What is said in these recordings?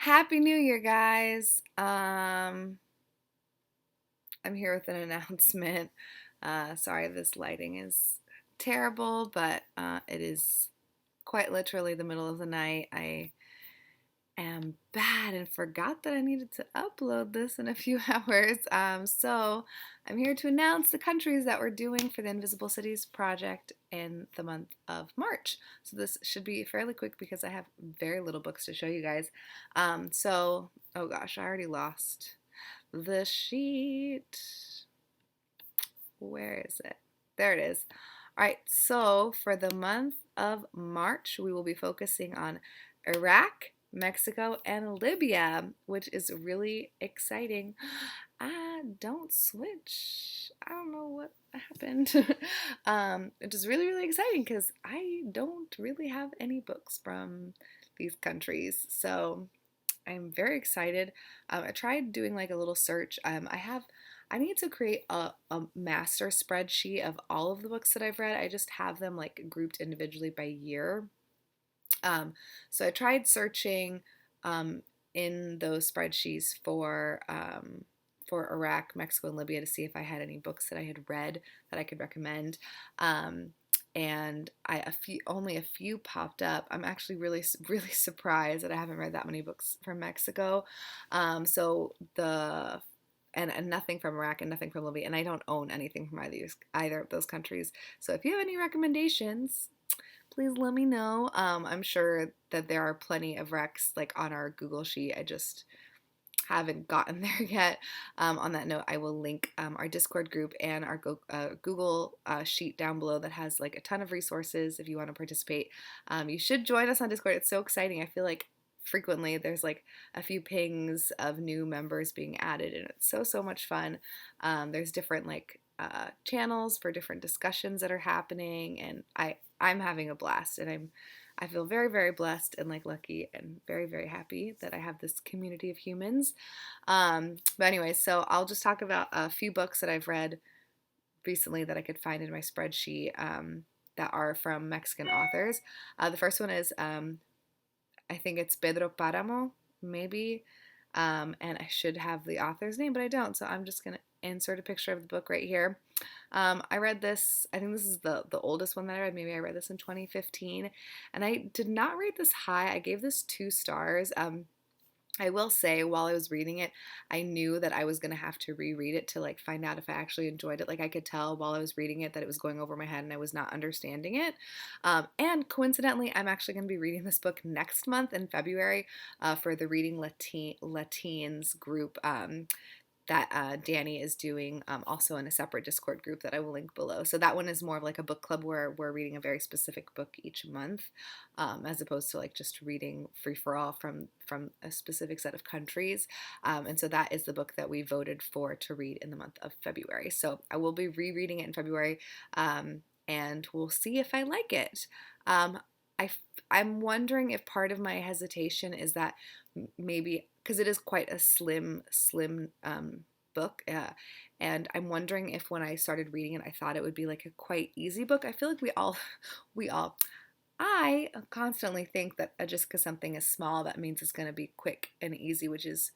Happy New Year, guys. I'm here with an announcement. Sorry, this lighting is terrible, but it is quite literally the middle of the night. I am bad and forgot that I needed to upload this in a few hours. So I'm here to announce the countries that we're doing for the Invisible Cities project in the month of March. So this should be fairly quick because I have very little books to show you guys. Oh gosh, I already lost the sheet. Where is it? There it is. All right, so for the month of March, we will be focusing on Iraq, Mexico, and Libya, which is really exciting. Don't switch. I don't know what happened. It is really, really exciting because I don't really have any books from these countries. So I'm very excited. I tried doing like a little search. I need to create a master spreadsheet of all of the books that I've read. I just have them like grouped individually by year. So I tried searching um, in those spreadsheets for Iraq, Mexico, and Libya to see if I had any books that I had read that I could recommend. Um, and only a few popped up. I'm actually really surprised that I haven't read that many books from Mexico. So the and nothing from Iraq and nothing from Libya, and I don't own anything from either of those countries. So if you have any recommendations, please let me know. I'm sure that there are plenty of recs like on our Google sheet. I just haven't gotten there yet. On that note, I will link our Discord group and our Google sheet down below that has like a ton of resources if you want to participate. You should join us on Discord. It's so exciting. I feel like frequently there's like a few pings of new members being added, and it's so much fun. There's different like channels for different discussions that are happening, and I'm having a blast, and I feel very blessed and like lucky and very happy that I have this community of humans. But anyway, so I'll just talk about a few books that I've read recently that I could find in my spreadsheet that are from Mexican authors. The first one is I think it's Pedro Paramo, maybe. And I should have the author's name, but I don't. So I'm just going to insert a picture of the book right here. I read this, I think this is the oldest one that I read. Maybe I read this in 2015. And I did not rate this high. I gave this 2 stars. I will say, while I was reading it, I knew that I was going to have to reread it to like find out if I actually enjoyed it. Like I could tell while I was reading it that it was going over my head and I was not understanding it. And coincidentally, I'm actually going to be reading this book next month in February for the Reading Latines group. That Danny is doing also in a separate Discord group that I will link below. So that one is more of like a book club where we're reading a very specific book each month, as opposed to like just reading free for all from a specific set of countries. And so that is the book that we voted for to read in the month of February. So I will be rereading it in February, and we'll see if I like it. Um, I, I'm wondering if part of my hesitation is that maybe because it is quite a slim book, and I'm wondering if when I started reading it, I thought it would be like a quite easy book. I feel like we all, I constantly think that just because something is small, that means it's going to be quick and easy, which is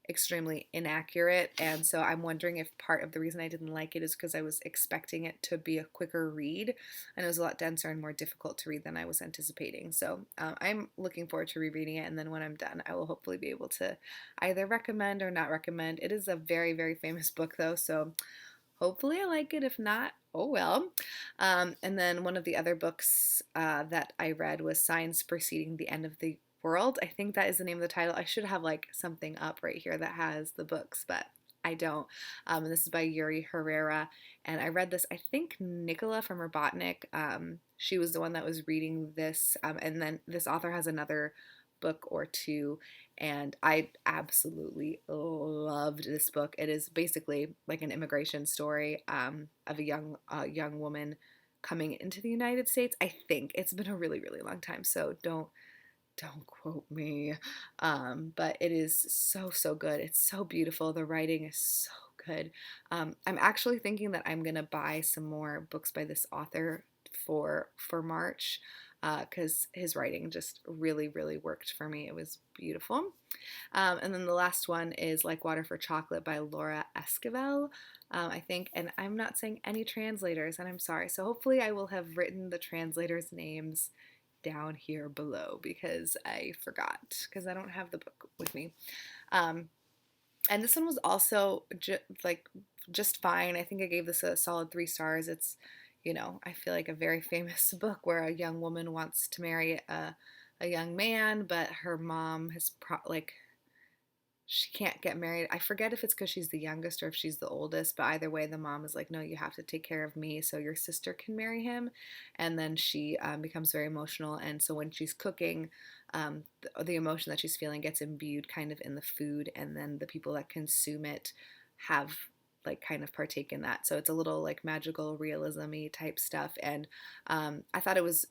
extremely inaccurate. And so I'm wondering if part of the reason I didn't like it is because I was expecting it to be a quicker read, and it was a lot denser and more difficult to read than I was anticipating. So I'm looking forward to rereading it, and then when I'm done, I will hopefully be able to either recommend or not recommend. It is a very famous book, though, so hopefully I like it. If not, oh well. And then one of the other books that I read was Signs Preceding the End of the World. I think that is the name of the title. I should have like something up right here that has the books, but I don't. And this is by Yuri Herrera. And I read this, I think Nicola from Robotnik, she was the one that was reading this. And then this author has another book or two, and I absolutely loved this book. It is basically like an immigration story of a young woman coming into the United States. I think it's been a really long time, so don't quote me. But it is so good. It's so beautiful. The writing is so good. I'm actually thinking that I'm gonna buy some more books by this author for March. because his writing just really, really worked for me. It was beautiful. And then the last one is Like Water for Chocolate by Laura Esquivel, I think. And I'm not saying any translators, and I'm sorry. So hopefully I will have written the translators' names down here below because I forgot because I don't have the book with me. Um, and this one was also just fine. I think I gave this a solid 3 stars. It's, I feel like a very famous book where a young woman wants to marry a young man, but her mom has she can't get married. I forget if it's because she's the youngest or if she's the oldest, but either way, the mom is like, no, you have to take care of me so your sister can marry him. And then she becomes very emotional. And so when she's cooking, the emotion that she's feeling gets imbued kind of in the food, and then the people that consume it have like kind of partake in that. So it's a little like magical realism-y type stuff. And I thought it was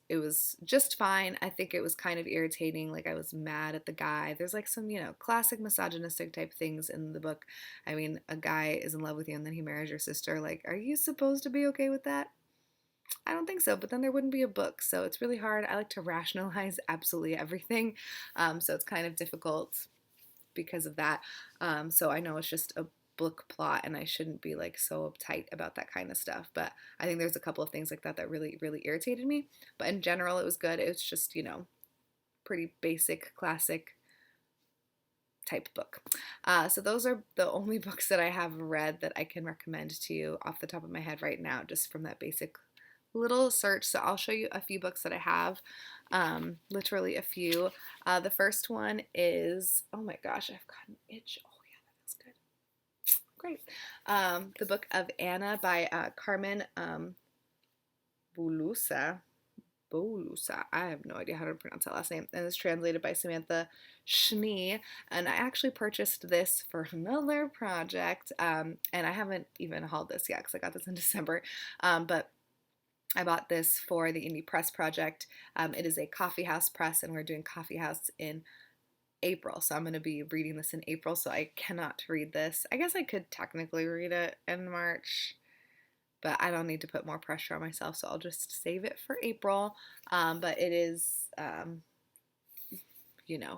just fine. I think it was kind of irritating. Like I was mad at the guy. There's like some, classic misogynistic type things in the book. I mean, a guy is in love with you and then he marries your sister. Like, are you supposed to be okay with that? I don't think so, but then there wouldn't be a book. So it's really hard. I like to rationalize absolutely everything. So it's kind of difficult because of that. So I know it's just a book plot and I shouldn't be like so uptight about that kind of stuff. But I think there's a couple of things like that that really, really irritated me. But in general, it was good. It was just, pretty basic, classic type book. So those are the only books that I have read that I can recommend to you off the top of my head right now, just from that basic little search. So I'll show you a few books that I have, literally a few. The first one is, oh my gosh, I've got an itch. Oh yeah, that feels good. Great. The book of Anna by Carmen Bulusa. Bolusa. I have no idea how to pronounce that last name. And it's translated by Samantha Schnee. And I actually purchased this for another project. And I haven't even hauled this yet because I got this in December. But I bought this for the Indie Press Project. It is a coffee house press, and we're doing coffee house in April. So I'm going to be reading this in April, so I cannot read this. I guess I could technically read it in March, but I don't need to put more pressure on myself, so I'll just save it for April. But it is, I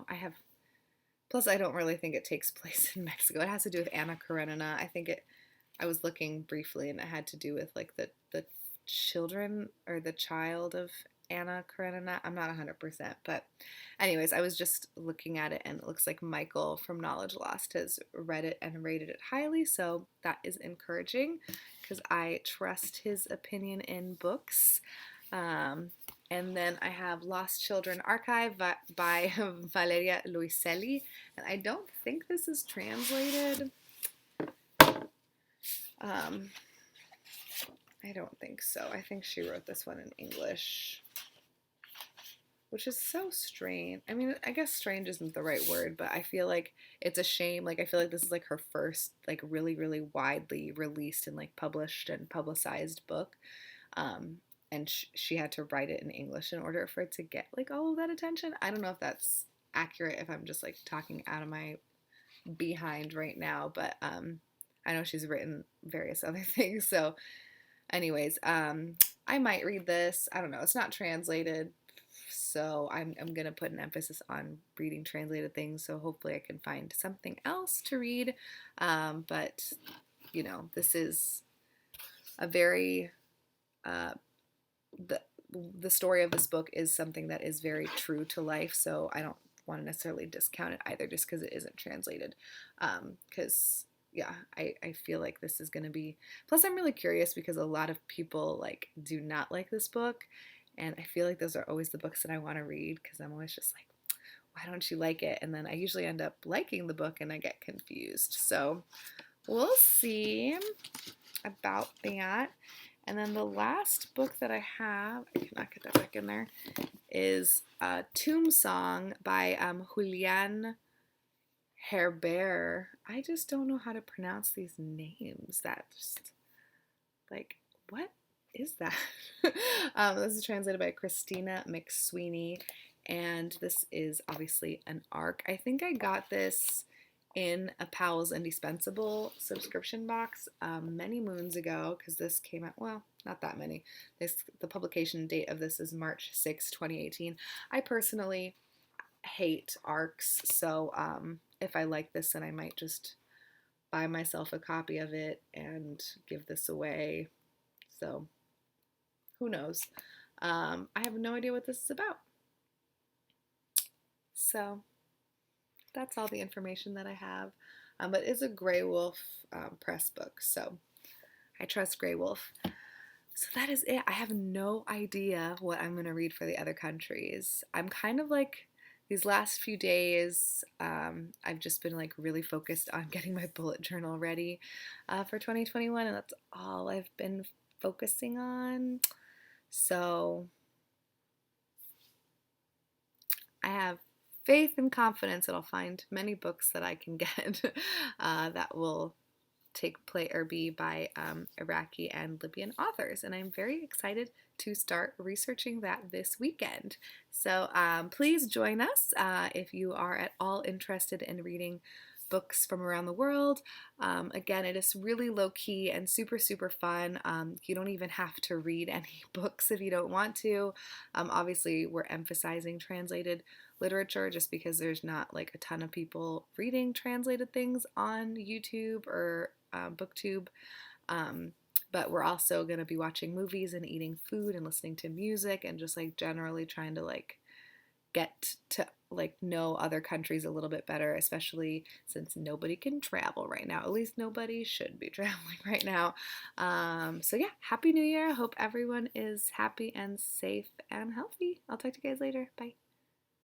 have, plus I don't really think it takes place in Mexico. It has to do with Anna Karenina. I was looking briefly, and it had to do with like the children or the child of Anna Karenina. I'm not 100%, but anyways, I was just looking at it and it looks like Michael from Knowledge Lost has read it and rated it highly, so that is encouraging because I trust his opinion in books. And then I have Lost Children Archive by Valeria Luiselli, and I don't think this is translated. I don't think so. I think she wrote this one in English, which is so strange. I mean, I guess strange isn't the right word, but I feel like it's a shame. Like, I feel like this is like her first, like, really, really widely released and like published and publicized book. And she had to write it in English in order for it to get like all of that attention. I don't know if that's accurate, if I'm just like talking out of my behind right now, but I know she's written various other things. So anyways, I might read this. I don't know. It's not translated, so I'm going to put an emphasis on reading translated things, so hopefully I can find something else to read. But, this is a very, the story of this book is something that is very true to life, so I don't want to necessarily discount it either just because it isn't translated. Because yeah, I feel like this is going to be, plus I'm really curious because a lot of people like do not like this book, and I feel like those are always the books that I want to read because I'm always just like, why don't you like it? And then I usually end up liking the book and I get confused. So we'll see about that. And then the last book that I have, I cannot get that back in there, is Tomb Song by Julian Herrera. I just don't know how to pronounce these names. That just, like, what is that? This is translated by Christina McSweeney, and this is obviously an arc. I think I got this in a Powell's Indispensable subscription box many moons ago, because this came out, well, not that many. The publication date of this is March 6, 2018. I personally hate ARCs, so if I like this, then I might just buy myself a copy of it and give this away. So who knows? I have no idea what this is about. So that's all the information that I have. But it's a Grey Wolf press book, so I trust Grey Wolf. So that is it. I have no idea what I'm going to read for the other countries. I'm kind of like these last few days, I've just been like really focused on getting my bullet journal ready for 2021, and that's all I've been focusing on. So I have faith and confidence that I'll find many books that I can get that will take play or be by Iraqi and Libyan authors, and I'm very excited to start researching that this weekend. So please join us if you are at all interested in reading books from around the world. Again, it is really low key and super, super fun. You don't even have to read any books if you don't want to. Obviously, we're emphasizing translated literature just because there's not like a ton of people reading translated things on YouTube or BookTube. But we're also going to be watching movies and eating food and listening to music and just like generally trying to like get to like know other countries a little bit better, especially since nobody can travel right now. At least nobody should be traveling right now. So yeah, Happy New Year. I hope everyone is happy and safe and healthy. I'll talk to you guys later. Bye.